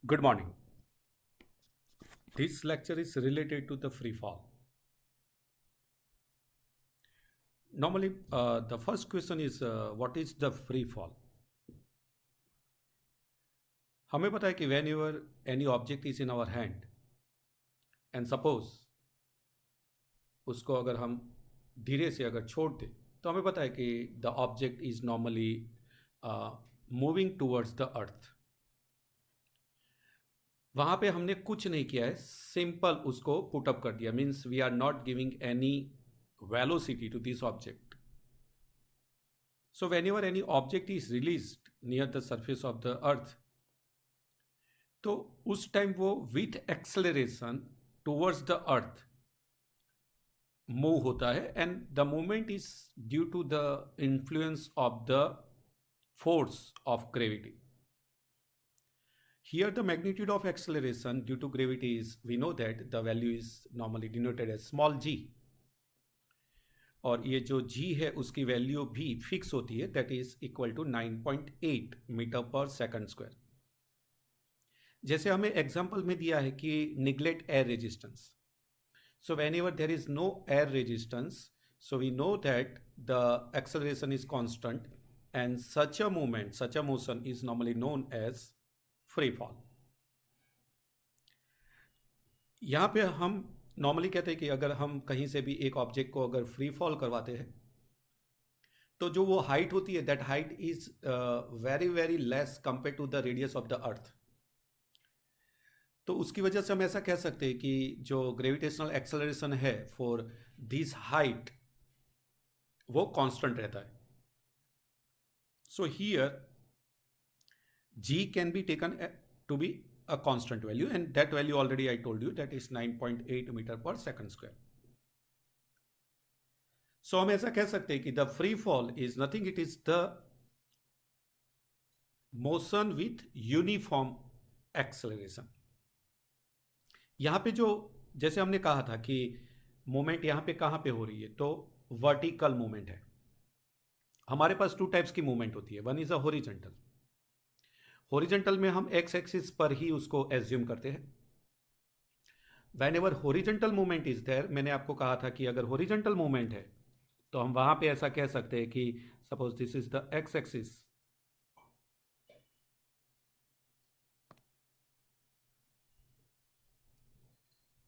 Good morning. This lecture is related to the free fall. Normally, the first question is what is the free fall? हमें पता है कि whenever any object is in our hand and suppose उसको अगर हम धीरे से अगर छोड़ दें तो हमें पता है कि the object is normally moving towards the earth. वहाँ पे हमने कुछ नहीं किया है, सिंपल उसको पुट अप कर दिया, means we are not giving any velocity to this object. So whenever any object is released near the surface of the earth, तो उस टाइम वो with acceleration towards the earth move होता है and the movement is due to the influence of the force of gravity. Here the magnitude of acceleration due to gravity is, we know that the value is normally denoted as small g. और ये जो g है उसकी value भी fix होती है, that is equal to 9.8 metre per second square. जैसे हमें एग्जांपल में दिया है कि neglect air resistance. So whenever there is no air resistance, so we know that the acceleration is constant and such a movement, such a motion is normally known as free fall. यहाँ पे हम normally कहते हैं कि अगर हम कहीं से भी एक ऑब्जेक्ट को अगर फ्री फॉल करवाते हैं तो जो वो हाइट होती है, that height is very very less compare to the radius of the earth. तो उसकी वजह से हम ऐसा कह सकते हैं कि जो ग्रेविटेशनल एक्सेलरेशन है फॉर दिस हाइट वो कांस्टेंट रहता है. So here g can be taken to be a constant value, and that value already I told you, that is 9.8 meter per second square. So हम ऐसा कह सकते हैं कि the free fall is nothing, it is the motion with uniform acceleration. यहाँ पे जो जैसे हमने कहा था कि मोमेंट यहाँ पे कहाँ पे हो रही है, तो वर्टिकल मूवमेंट है. हमारे पास टू टाइप्स की मूवमेंट होती है. One is a horizontal. Horizontal में हम एक्स एक्सिस पर ही उसको एज्यूम करते हैं. Whenever horizontal movement is there, मैंने आपको कहा था कि अगर हॉरिजॉन्टल मूवमेंट है तो हम वहां पे ऐसा कह सकते हैं कि suppose this is the x axis,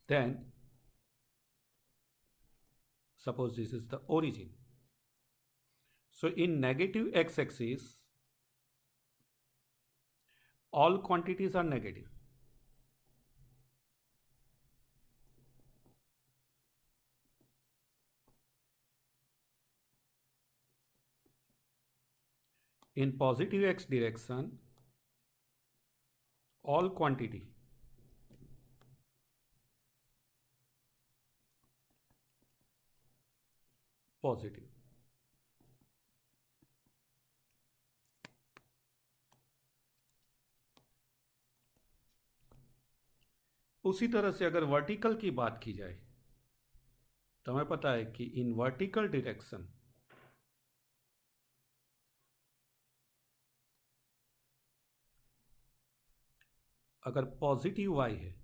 then suppose this is the origin. So in negative x-axis, all quantities are negative. In positive x direction, all quantity positive. उसी तरह से अगर वर्टिकल की बात की जाए तो हमें पता है कि इन वर्टिकल डायरेक्शन अगर पॉजिटिव y है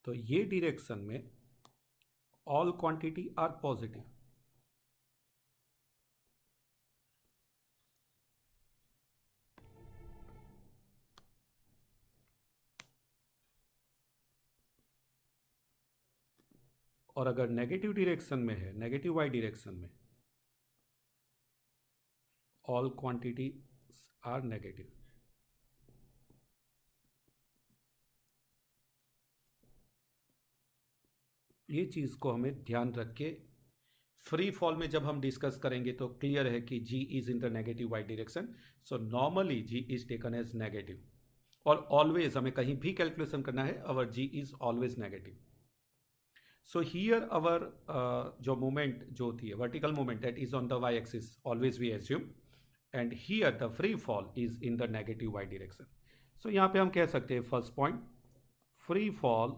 तो ये डायरेक्शन में ऑल क्वांटिटी आर पॉजिटिव. और अगर नेगेटिव डायरेक्शन में है, नेगेटिव y डायरेक्शन में, ऑल क्वांटिटी आर नेगेटिव. ये चीज़ को हमें ध्यान रख के फ्री फॉल में जब हम डिस्कस करेंगे तो क्लियर है कि g is in the negative y direction. So normally g is taken as negative, और ऑलवेज हमें कहीं भी कैलकुलेशन करना है, our g is always negative. So here our जो मूवमेंट जो होती है vertical movement, that is on the y axis always we assume, and here the free fall is in the negative y direction. So यहाँ पे हम कह सकते हैं first point, free fall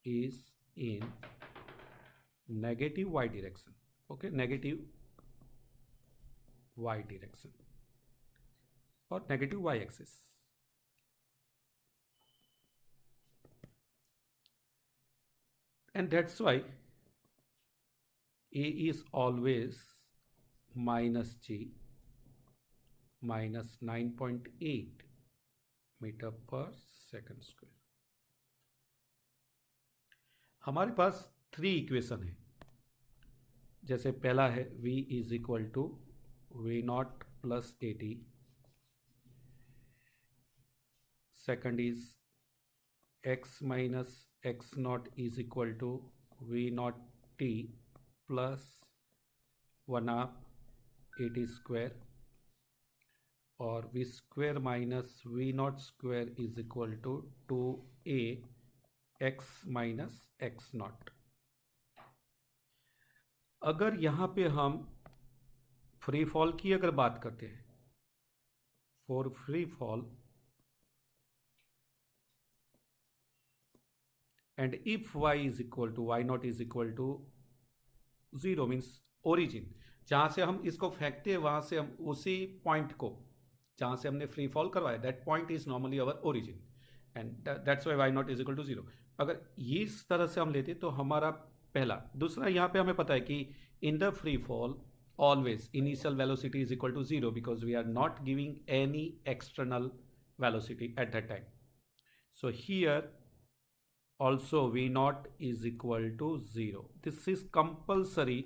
is in negative y direction. Okay, negative y direction. और negative Y axis. And that's why a is always minus g minus 9.8 metre per second square. हमारे पास 3 equation है। जैसे पहला है v is equal to V naught plus A T, second is x minus X naught is equal to V naught T plus 1/2 A T square, और V square minus V naught square is equal to 2a X minus X not. अगर यहाँ पे हम free fall की अगर बात करते हैं, for free fall and if y is equal to y naught is equal to 0 means origin, जहाँ से हम इसको फेंकते हैं वहाँ से हम उसी पॉइंट को जहाँ से हमने फ्री फॉल करवाया, that point is normally our origin and that's why y naught is equal to 0। अगर ये इस तरह से हम लेते तो हमारा पहला। दूसरा, यहाँ पे हमें पता है कि in the free fall always initial velocity is equal to 0 because we are not giving any external velocity at that time. So here also v naught is equal to 0. This is compulsory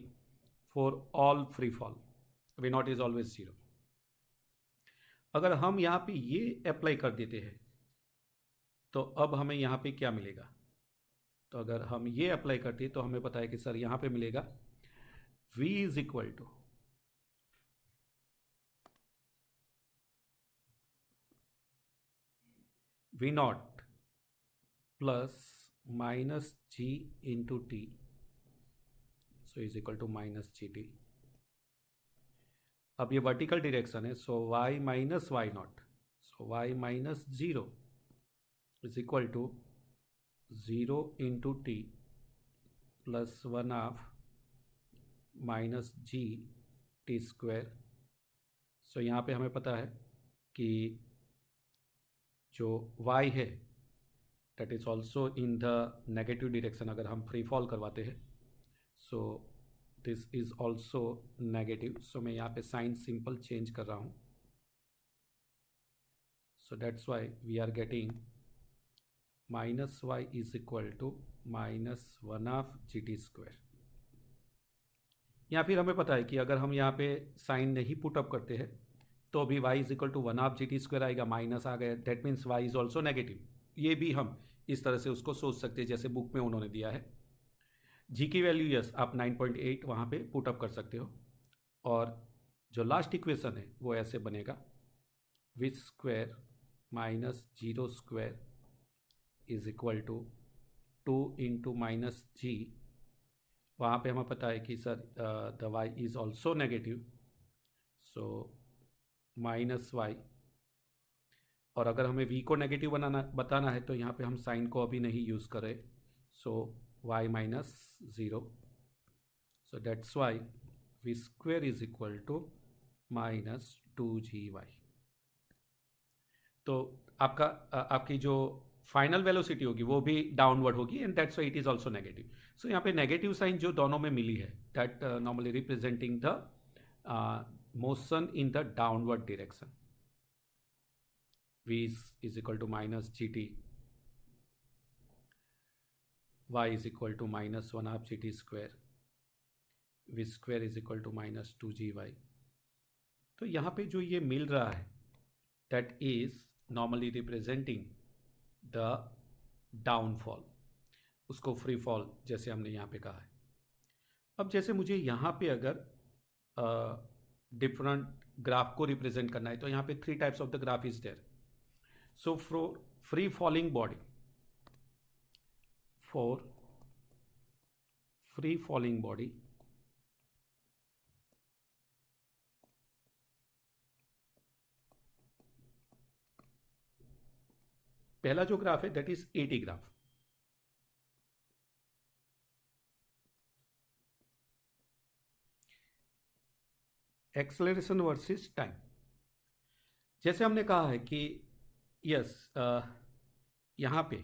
for all free fall. v naught is always 0. अगर हम यहाँ पे ये apply कर देते हैं तो अब हमें यहाँ पे क्या मिलेगा? तो अगर हम ये अप्लाई करते हैं तो हमें पता है कि सर यहाँ पे मिलेगा v is equal to v naught plus minus G into T, so is equal to minus G T. अब ये वर्टिकल डायरेक्शन है, so y minus Y naught, so y minus 0 is equal to 0 into T plus 1/2 minus G T square. So यहाँ पे हमें पता है कि जो y है that is also in the negative direction अगर हम फ्री फॉल करवाते हैं, so this is also negative। so मैं यहाँ पे साइन सिंपल चेंज कर रहा हूँ, so that's why we are getting minus y is equal to minus 1/2 gt square. या फिर हमें पता है कि अगर हम यहाँ पे साइन नहीं पुटअप करते हैं तो भी y is equal to 1/2 gt square आएगा, माइनस आ गया, that means y is also negative. ये भी हम इस तरह से उसको सोच सकते हैं जैसे बुक में उन्होंने दिया है। जी की वैल्यू यस आप 9.8 वहाँ पे पुटअप कर सकते हो, और जो लास्ट इक्वेशन है वो ऐसे बनेगा V square minus 0 square is equal to 2 into minus G. वहाँ पे हमें पता है कि sir the Y is also negative, so minus Y, और अगर हमें v को नेगेटिव बताना है तो यहाँ पे हम साइन को अभी नहीं यूज़ करें, so y minus 0, so that's why v square is equal to minus 2gy। तो आपकी जो फाइनल वेलोसिटी होगी वो भी डाउनवर्ड होगी and that's why it is also negative. So यहाँ पे नेगेटिव साइन जो दोनों में मिली है that normally representing the motion in the downward direction. v is equal to minus gt, y is equal to minus 1/2 gt square, v square is equal to minus 2gy। तो यहाँ पे जो ये मिल रहा है that is normally representing the downfall, उसको free fall जैसे हमने यहाँ पे कहा है। अब जैसे मुझे यहाँ पे अगर डिफरेंट ग्राफ को रिप्रेजेंट करना है तो यहाँ पे 3 types of the graph is there. So for free falling body, पहला जो ग्राफ है that is AT graph. Acceleration versus time. जैसे हमने कहा है कि यस, यहाँ पे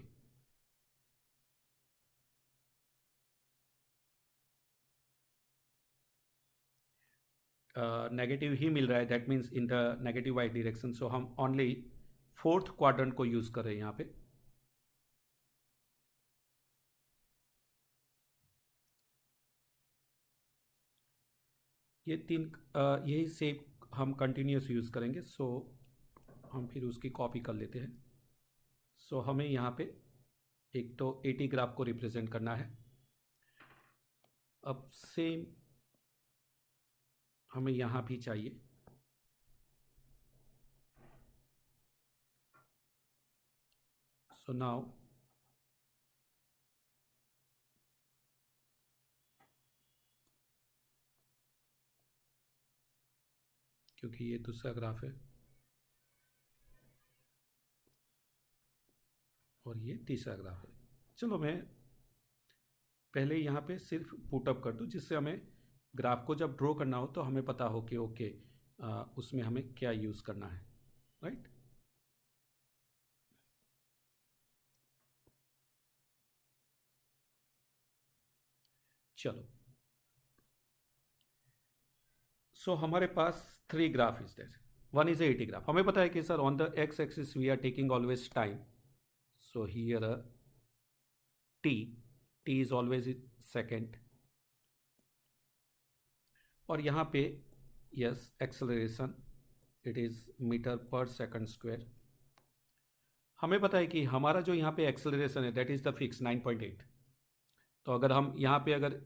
नेगेटिव ही मिल रहा है, that means in the negative Y direction, so हम ओनली फोर्थ क्वाड्रेंट को यूज कर रहे हैं यहाँ पे। ये तीन यही शेप हम कंटिन्यूस यूज करेंगे, सो हम फिर उसकी कॉपी कर लेते हैं। सो हमें यहाँ पे एक तो 80 ग्राफ को रिप्रेजेंट करना है। अब सेम हमें यहाँ भी चाहिए। सो नाउ क्योंकि ये दूसरा ग्राफ है और ये तीसरा ग्राफ है, चलो मैं पहले यहाँ पे सिर्फ पुटअप कर दूँ, जिससे हमें ग्राफ को जब ड्रॉ करना हो तो हमें पता हो कि ओके उसमें हमें क्या यूज़ करना है, राइट। चलो, सो हमारे पास 3 graph is there. One is 80 graph. हमें पता है कि sir on the x axis we are taking always time, so here t t is always second, और यहाँ पे yes acceleration it is metre per second square. हमें पता है कि हमारा जो यहाँ पे एक्सेलरेशन है दैट इज द फिक्स 9.8। तो अगर हम यहाँ पे अगर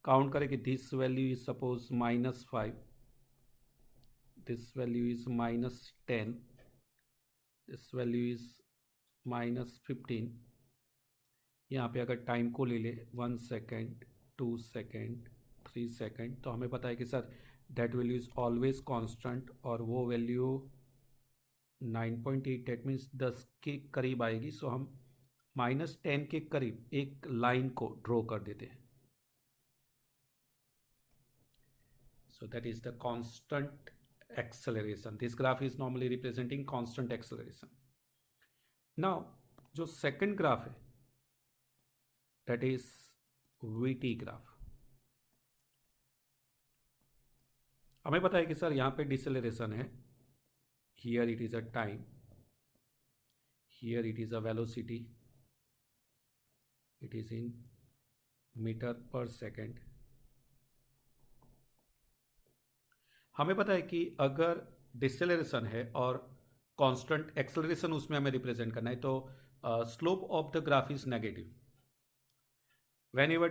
काउंट करें कि this value is suppose -5, this value is -10, this value is -15। यहाँ पे अगर टाइम को ले ले 1 सेकेंड, 2 सेकेंड, 3 सेकेंड, तो हमें पता है कि sir that value is always constant, और वो वैल्यू 9.8 डेट मीन्स 10 के करीब आएगी। सो हम -10 के करीब एक लाइन को ड्रॉ कर देते हैं। So that is the constant acceleration. This graph is normally representing constant acceleration. Now जो सेकंड ग्राफ है दैट इज वीटी ग्राफ। हमें पता है कि सर यहाँ पे डिसेलरेशन है, here it is a time, here it is a velocity, it is in meter per second। हमें पता है कि अगर डिसेलरेशन है और कांस्टेंट एक्सेलरेशन उसमें हमें रिप्रेजेंट करना है, तो slope of the graph is negative whenever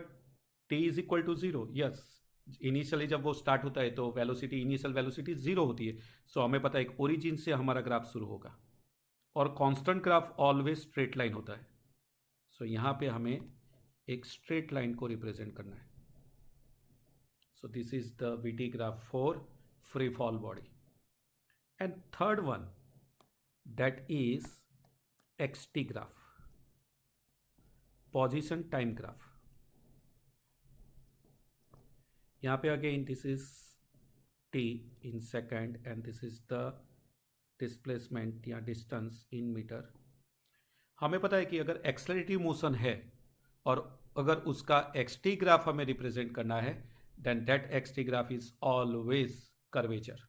t is equal to 0। Yes, initially जब वो स्टार्ट होता है तो वेलोसिटी, इनिशियल वेलोसिटी 0 होती है। सो हमें पता है एक ओरिजिन से हमारा ग्राफ शुरू होगा, और constant graph always straight line होता है। सो यहाँ पे हमें एक स्ट्रेट लाइन को रिप्रेजेंट करना है। So this is the VT graph for free fall body. And third one that is XT graph, position time graph. यहाँ पे again this is t in second and this is the displacement या distance in metre. हमें पता है कि अगर accelerative motion है और अगर उसका एक्सटी ग्राफ हमें रिप्रेजेंट करना है, then that XT graph is always curvature.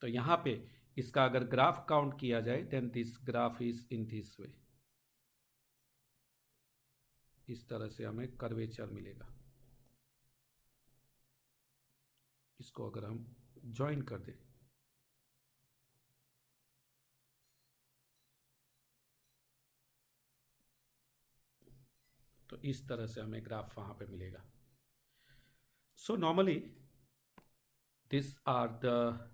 तो यहाँ पे इसका अगर ग्राफ काउंट किया जाए then this graph is in this way, इस तरह से हमें कर्वेचर मिलेगा। इसको अगर हम ज्वाइन कर दें तो इस तरह से हमें ग्राफ वहां पे मिलेगा। So normally this are the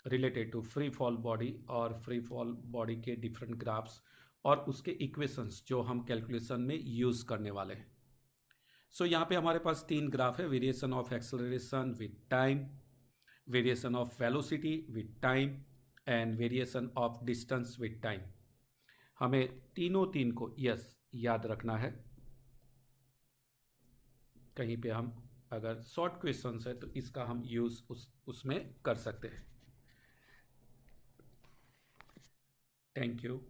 related to free fall body और फ्री फॉल बॉडी के डिफरेंट ग्राफ्स और उसके इक्वेशंस जो हम कैलकुलेशन में यूज करने वाले हैं। सो यहाँ पे हमारे पास 3 ग्राफ है, variation of acceleration with time, variation of velocity with time and variation of distance with time. हमें तीनों तीन को यस याद रखना है। कहीं पे हम अगर शॉर्ट क्वेश्चंस है तो इसका हम यूज उसमें कर सकते हैं। Thank you.